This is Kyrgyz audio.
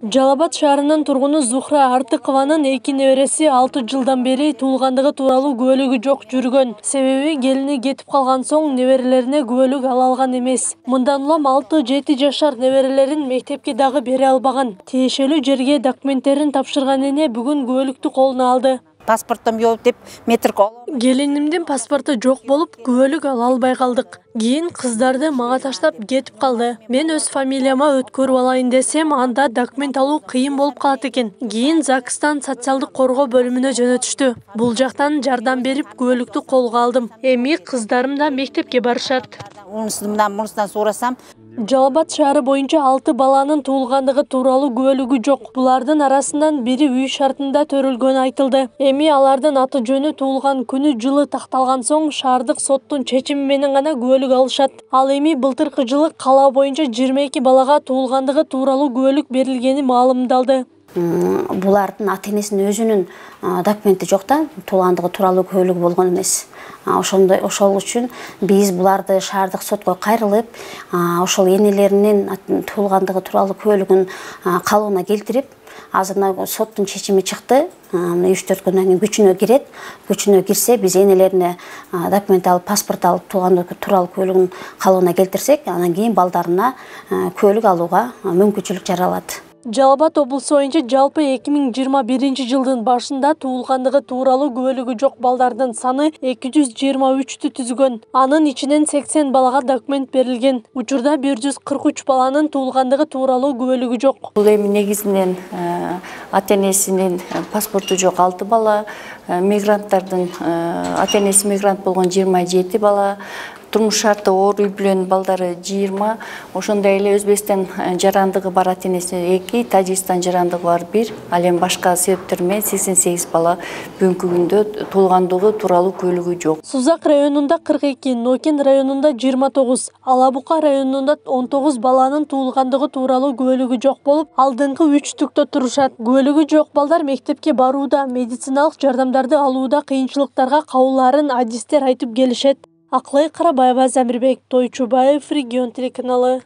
Жалал Абад шаарынын тургуну Зухра Артыкованын 2 небереси 6 жылдан бери туулгандыгы тууралуу күбөлүгү жок жүргөн. Себеби келини кетип калган соң неберелерине күбөлүк ала алган эмес. Мындан улам 6-7 жашар неберелерин мектепке дагы бере албаган. Тиешелүү жерге документтерин тапшырган эне бүгүн күбөлүктү колуна алды. Паспортум жок деп метрик Келинимдин паспорту жок болуп, күбөлүк ала албай калдык. Кийин кыздарды мага таштап кетип калды. Мен өз фамилияма өткөрүп алайын десем, анда документ алуу кыйын болуп калат экен. Кийин ЗАГСтан социалдык коргоо бөлүмүнө жөнөтүштү. Бул жактан жардам берип күбөлүктү колго алдым. Эми кыздарым да мектепке барышат. Мунусунан сурасам, Жалал Абад шаары боюнча 6 баланын туулгандыгы тууралуу күбөлүгү жок. Булардын арасынан бири үй шартында төрөлгөнү айтылды. Эми алардын аты жөнү туулган күнү жылы такталган соң шаардык соттун чечими менен гана күбөлүк алышат. Ал эми былтыркы жылы кала боюнча 22 балага туулгандыгы тууралуу күбөлүк берилгени маалымдалды. Булардын ата-энесинин өзүнүн документи жок да, туулгандыгы тууралуу күбөлүгү болгон эмес. Ошол үчүн биз буларды шаардык сотко кайрылып, ошол энелеринин туулгандыгы тууралуу күбөлүгүн калыбына келтирип, азыр соттун чечими чыкты. 3-4 күндөн кийин күчүнө кирет. Күчүнө кирсе, биз энелерине документ алып, паспорт алып, туулгандыгы тууралуу күбөлүгүн калыбына келтирсек, анан кийин балдарына күбөлүк алууга мүмкүнчүлүк жаралат. Жалал Абад облусу боюнча жалпы 2021 жылдын башында туулгандыгы тууралуу күбөлүгү жок балдардын саны 223-тү түзгөн. Анын ичинен 80 балага документ берилген. Учурда 143 баланын туулгандыгы тууралуу күбөлүгү жок. Бул эми негизинен ата-энесинин паспорту жок 6 бала, мигранттардын ата-энеси мигрант болгон 27 бала, турмуш шарты оор үй бүлөнүн балдары 20, ошондой эле Өзбекстан жарандыгы бар ата-энеси 2, Тажикстан жарандыгы бар 1, ал эми башка себептер менен 88 бала бүгүнкү күндө туулгандыгы тууралуу күбөлүгү жок. Сузак районунда 42, Нокен районунда 29, Алабука районунда 19 баланын туулгандыгы тууралуу күбөлүгү жок болуп, алдыңкы 3-түктө турушат. Күбөлүгү жок балдар мектепке барууда, медициналык жардамдарды алууда кыйынчылыктарга кабылаарын адистер айтып келишет. Аклай Карабаева, Замирбек Тойчубаев, Регион телеканалы.